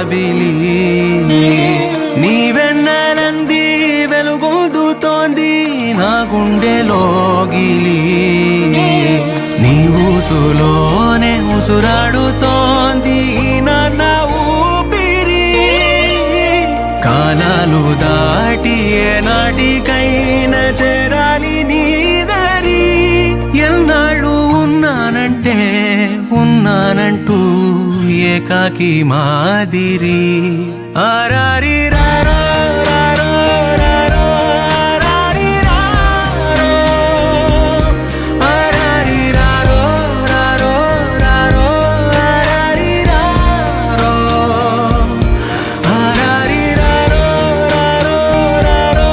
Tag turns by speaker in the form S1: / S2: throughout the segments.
S1: జాబిలి నీవెన్నెలంది వెలుగొందుతోంది నా గుండెలోగిలి నీ ఊసులోనే ఉసురాడుతోంది నాన్న ఊపిరి కాలాలు దాటి ఏనాటికైనా చేరాలి నీ దరి ఎన్నాళ్ళు ఉన్నానంటూ ఏకాకి మాదిరి ఆరారి రారో రారో రారో ఆరారి రారో ఆరారి రారో రారో రారో ఆరారి రారో ఆరారి రారో రారో రారో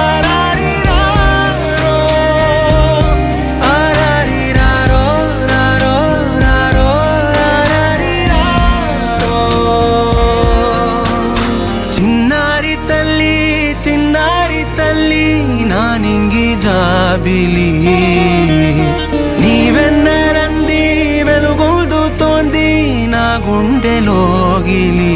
S1: ఆరారి రారో ఆరారి రారో రారో రారో ఆరారి రారో చిన్నారి తల్లి నా నింగి జాబిలి నీవెన్నెలంది వెలుగొందుతోంది నా గుండెలోగిలి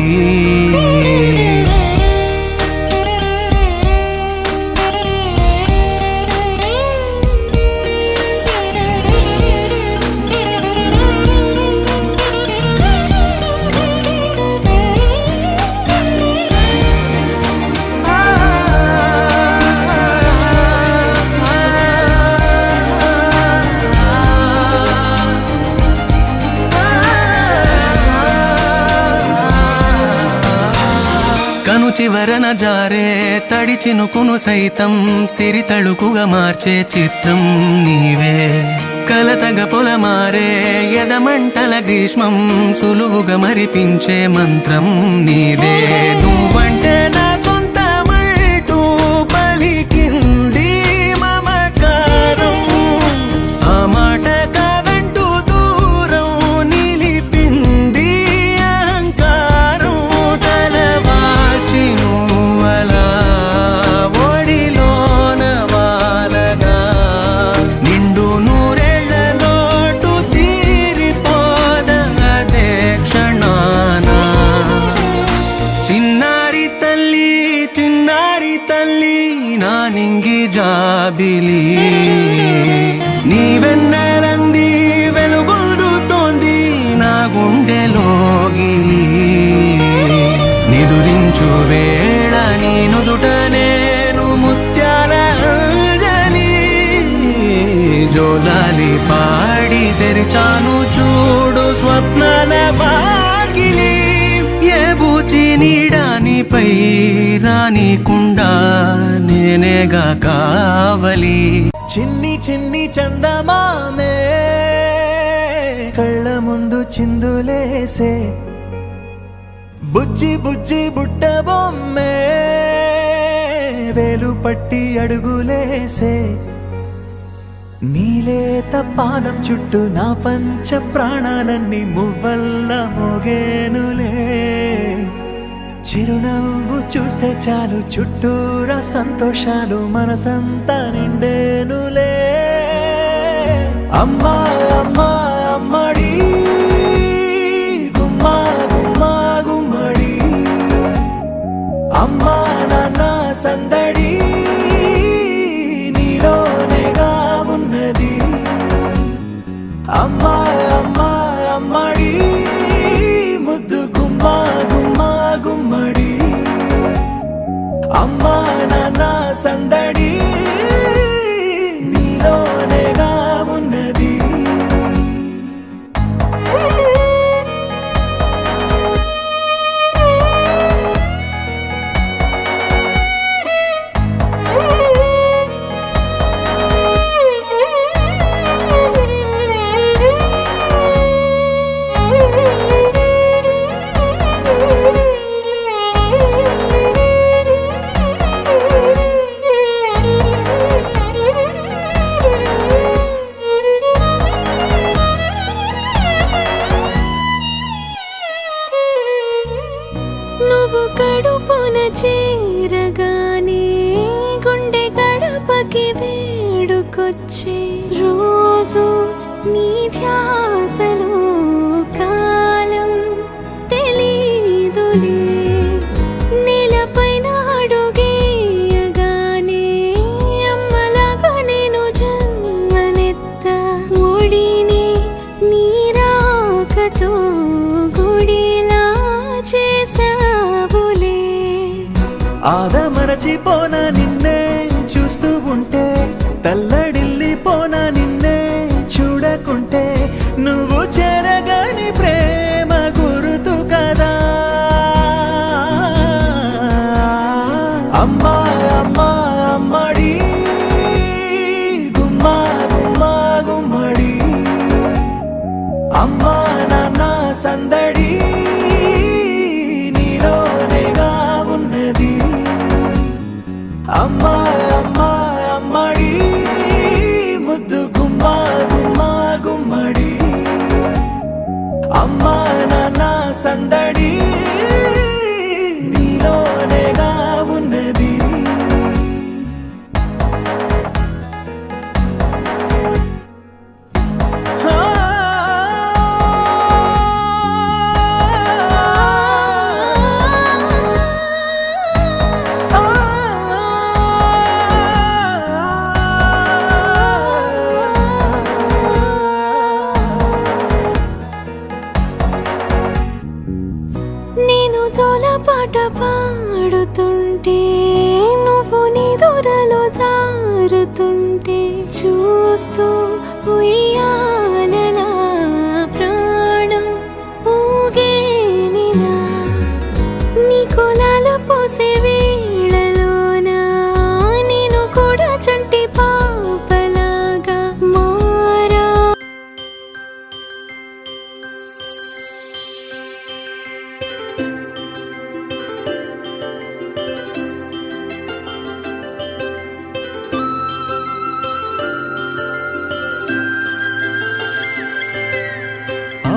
S1: కను చివరన జారే తడి చినుకును సైతం సిరి తళుకుగా మార్చే చిత్రం నీవే కలతగ పొలమారే ఎదమంటల గ్రీష్మం సులువుగా మరిపించే మంత్రం నీదే నువ్వంటే నా సొంతమంటూ పలికింది మమకారం ఆ మాట కాదంటూ దూరం నిలిపింది అహంకారం తలవాల్చి నువ్వలా ఒడిలోన వాలగా నిండు నూరేళ్ల లోటు తీరిపోదదే క్షణాన చిన్నారి తల్లి నా నింగి జాబిలి నీవెన్నెలంది వెలుగొందుతోంది నా గుండెలోగిలి నిదురించు వేళ నీ నుదుట నేను ముత్యాల అంజలి జోలాలి పాడి తెరిచాను చూడు స్వప్నాల వాకిలి ఏ బూచి నీడానిపై రానికుండా నేనేగా కావలి
S2: చిన్ని చిన్ని చందమామే కళ్ళ ముందు చిందులేసే బుజ్జి బుజ్జి బుట్ట బొమ్మే వేలు పట్టి అడుగులేసే నీలేత పానం చుట్టూ నా పంచ ప్రాణాలన్నీ మువ్వల్ల మోగేనులే చిరునవ్వు చూస్తే చాలు చుట్టూరా సంతోషాలు మనసంతా నిండేనులే అమ్మా అమ్మా అమ్మడి గుమ్మా గుమ్మా గుమ్మడి అమ్మా నాన్న సందడి నీలోనేగా ఉన్నది అమ్మా అమ్మా అమ్మడి ముద్దు గుమ్మా గుమ్మా గుమ్మడి అమ్మా నాన్న సందడి నీలోనేగా ఉన్నది
S3: నువ్వు కడుపున చేరగానే గుండె గడపకి వేడుకొచ్చే రోజు నీ ధ్యాసలో కాలం తెలీదులే
S2: మరచిపోనా నిన్నే చూస్తూ ఉంటే, తల్లడిల్లిపోనా నిన్నే చూడకుంటే, నువ్వు చెరగని ప్రేమ గుర్తు కదా. అమ్మా అమ్మా అమ్మడి గుమ్మా గుమ్మా గుమ్మడి, అమ్మా నాన్న సందడి నీలోనేగా ఉన్నది. అమ్మా అమ్మా అమ్మడి ముద్దు గుమ్మా గుమ్మా గుమ్మడి, అమ్మా నాన్న సందడి నీలోనేగా ఉన్నది.
S3: నేను జోలపాట పాడుతుంటే, నువ్వు నిదురలో జారుతుంటే, చూస్తూ ఉయ్యాలలా ప్రాణం ఊగేనిలా. నీ కులాల పోసే వేళలోన నేను కూడా చంటి పాపలాగా మారా.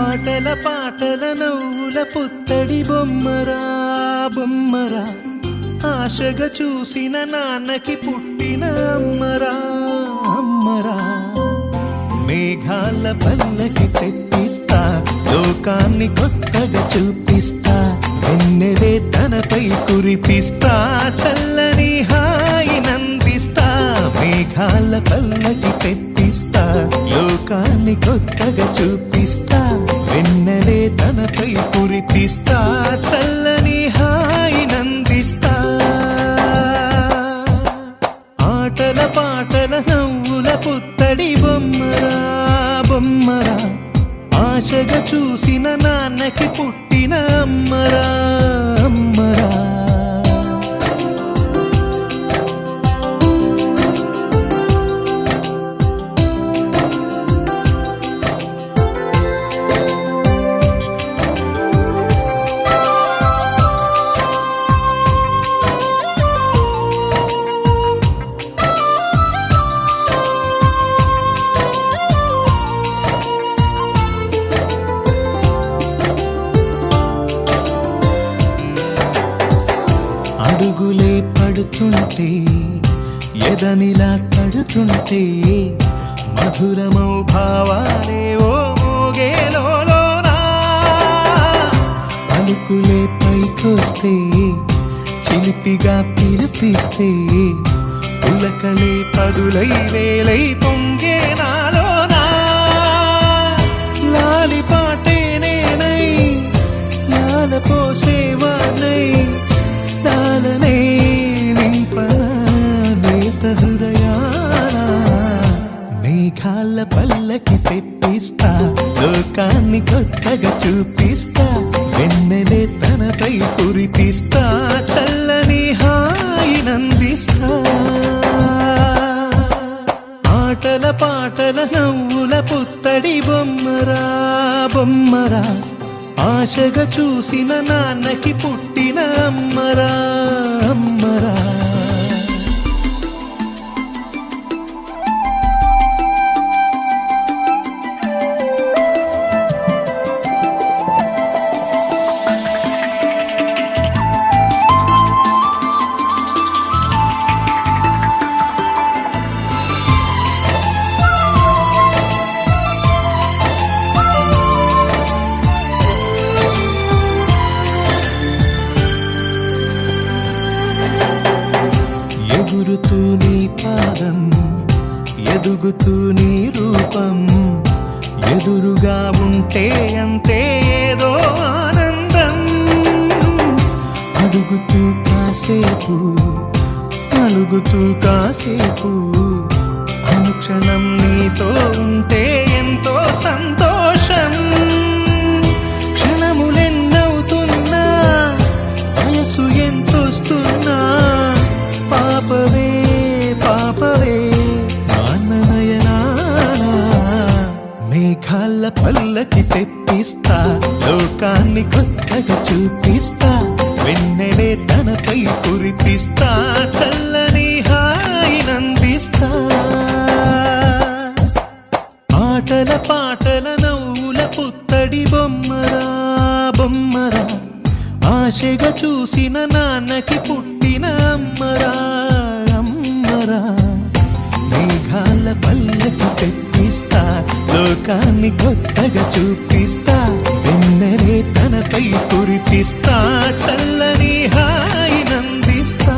S1: ఆటల పాటల నవ్వుల పుత్తడి బొమ్మరా బొమ్మరా, ఆశగా చూసిన నాన్నకి పుట్టిన అమ్మరా అమ్మరా. మేఘాల పల్లకి తెప్పిస్తా, లోకాన్ని కొత్తగా చూపిస్తా, వెన్నెలే తనపై కురిపిస్తా, చల్లని హాయినందిస్తా. మేఘాల పల్లకి తెప్పిస్తా, లోకాన్ని కొత్తగా చూపిస్తా, వెన్నెలే తనపై కురిపిస్తా, చల్లని హాయినందిస్తా. ఆటల పాటల నవ్వుల పుత్తడి బొమ్మరా బొమ్మరా, ఆశగా చూసిన నాన్నకి పుట్టిన అమ్మరా అమ్మరా. అడుగులే పడుతుంటే, ఎదనిలా తడుతుంటే, మధురమౌ భావాలే ఓ మోగేలోనా. పలుకులే పైకొస్తే, చిలిపిగా పిలిపిస్తే, పులకలే పదులై వేలై పొంగే నాలోనా. లాలి పాటే నేనై లాల పోసేవానై, లాలనే నింపనా నేత హృదయాన. మేఘాల పల్లకి తెప్పిస్తా, లోకాన్ని కొత్తగా చూపిస్తా, వెన్నెలే తనపై కురిపిస్తా, చల్లని హాయినందిస్తా. ఆటల పాటల నవ్వుల పుత్తడి బొమ్మరా బొమ్మరా, ఆశగా చూసిన నాన్నకి పుట్టిన అమ్మరా అమ్మరా. ఎగురుతూ నీ పాదం, ఎదుగుతూ నీ రూపం, ఎదురుగా ఉంటే అంతే ఏదో ఆనందం. అడుగుతూ కాసేపు నవ్వుతూ కాసేపు అనుక్షణం నీతో ఉంటే ఎంతో సంతోషం. క్షణములెన్నవుతున్నా వయసు ఎంతొస్తున్నా పాపవే పాపవే నాన్ననయనాన మేఘాల పల్లకి తెప్పిస్తా, లోకాన్ని కొత్తగా చూపిస్తా, వెన్నెలే తనపై కురిపిస్తా, చల్లని హాయినందిస్తా. ఆటల పాటల నవ్వుల పుత్తడి బొమ్మరా బొమ్మరా, ఆశగా చూసిన నాన్నకి పుట్టిన అమ్మరా అమ్మరా. మేఘాల పల్లకి తెప్పిస్తా, లోకాన్ని కొత్తగా చూపిస్తా, వెన్నెలే తనపై కురిపిస్తా, చల్లని హాయినందిస్తా.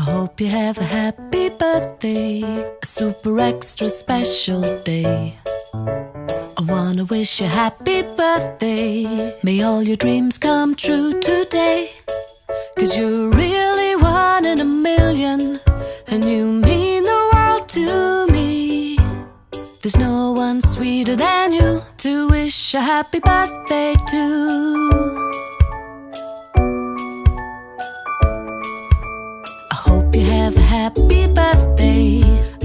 S4: Hope you have a happy birthday, a super extra special day. I wanna wish you happy birthday. May all your dreams come true today. 'Cause you're really one in a million, and you mean the world to me. There's no one sweeter than you to wish a happy birthday to. You have a happy birthday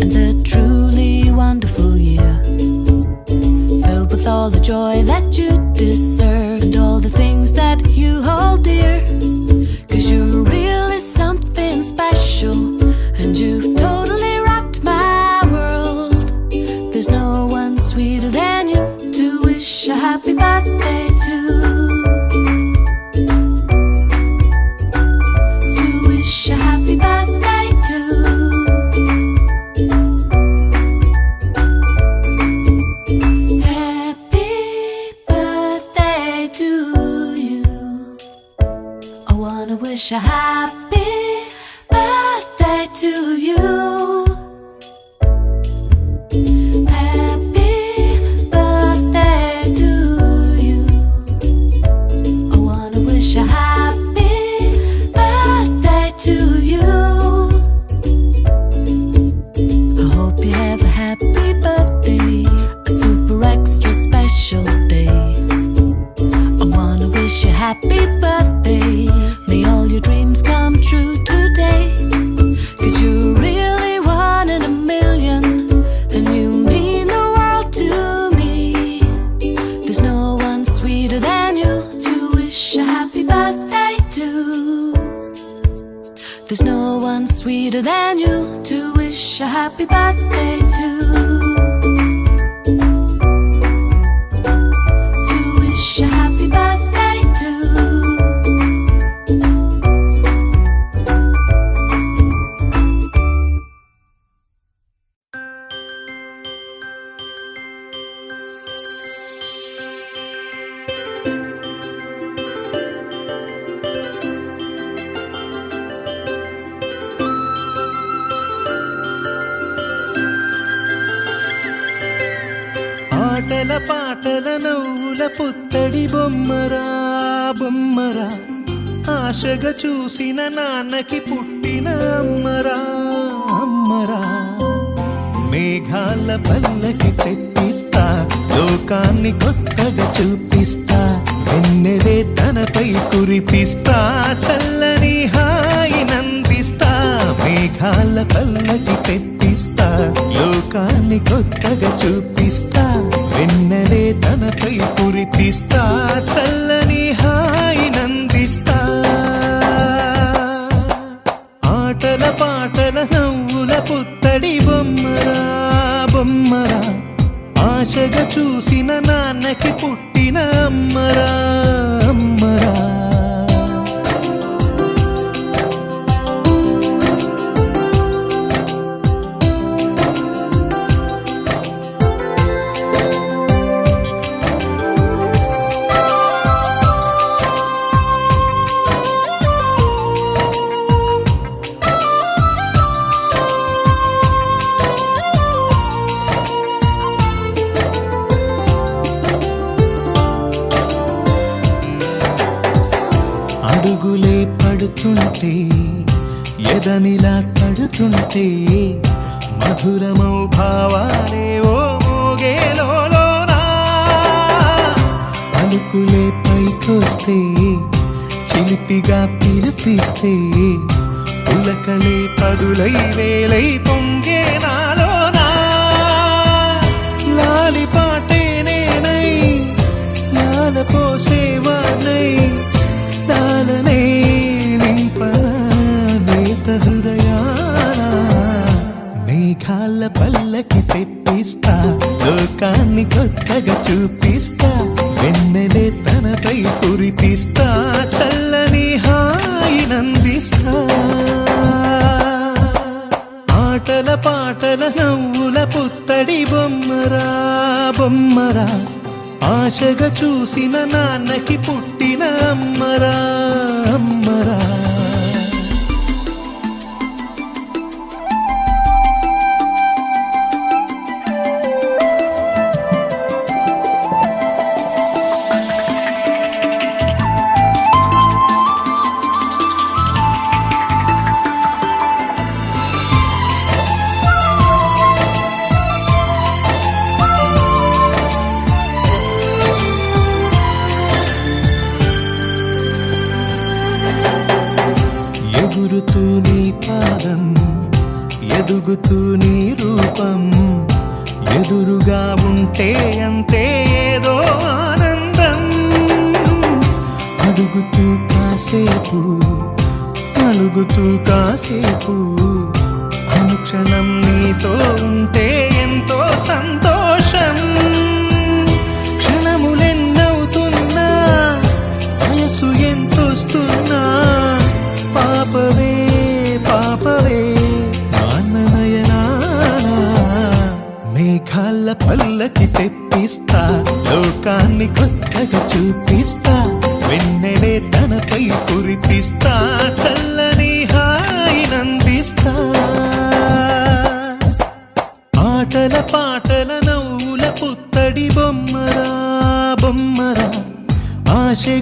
S4: and a truly wonderful year, filled with all the joy that you deserve and all the things that you hold dear. 'Cause you're really something special and you've totally rocked my world. There's no one sweeter than you to wish a happy birthday to. wanna wish a happy birthday to you. Happy birthday to you. I wanna wish a happy birthday to you. I hope you have a happy birthday, a super extra special day. I wanna wish you happy birthday. May all your dreams come true today. 'Cause you're really one in a million, and you mean the world to me. There's no one sweeter than you to wish a happy birthday to. There's no one sweeter than you to wish a happy birthday to. To wish a happy birthday to.
S1: ఆటల పాటల నవ్వుల పుత్తడి బొమ్మరా బొమ్మరా, ఆశగా చూసిన నాన్నకి పుట్టిన అమ్మరా అమ్మరా. మేఘాల పల్లకి తెప్పిస్తా, లోకాన్ని కొత్తగా చూపిస్తా, వెన్నెలే తనపై కురిపిస్తా, చల్లని హాయినందిస్తా. మేఘాల పల్లకి తెప్పిస్తా, లోకాన్ని కొత్తగా చూపిస్తా, వెన్నెలే తనపై కురిపిస్తా, చల్లని హాయినందిస్తా. ఆటల పాటల నవ్వుల పుత్తడి బొమ్మరా బొమ్మరా, ఆశగా చూసిన నాన్నకి పుట్టిన అమ్మరా అమ్మరా. అడుగులే పడుతుంటే, ఎదనిలా తడుతుంటే, మధురమౌ భావాలే ఓ మోగేలోనా. పలుకులే పైకొస్తే, చిలిపిగా పిలిపిస్తే, పులకలే పదులై వేలై పొంగే నాలోనా. లాలి పాటే నేనై, లాల పోసేవాణ్ణై, లాలనే నింపనా నేత హృదయాన. మేఘాల పల్లకి తెప్పిస్తా, లోకాన్ని కొత్తగా చూపిస్తా, వెన్నెలే తనపై కురిపిస్తా, చల్లని హాయినందిస్తా. ఆటల పాటల నవ్వుల పుత్తడి బొమ్మరా బొమ్మరా, ఆశగా చూసిన నాన్నకి పుట్టిన అమ్మరా అమ్మరా. ఎగురుతూ నీ పాదం, ఎదుగుతూ నీ రూపం, ఎదురుగా ఉంటే అంతే ఏదో ఆనందం. అడుగుతూ కాసేపు, అలుగుతూ కాసేపు, అనుక్షణం నీతో ఉంటే ఎంతో సంతోషం. క్షణములెన్నవుతున్నా, వయసు ఎంతొస్తున్నా, పాపవే పాపవే నాన్న నయనానా. మేఘాల పల్లకి తెప్పిస్తా, లోకాన్ని కొత్తగా చూపిస్తా, వెన్నెలే తనపై కురిపిస్తా చల్లని హాయినందిస్తా ఆటల పాటల నవ్వుల పుత్తడి బొమ్మరా బొమ్మరా ఆశగా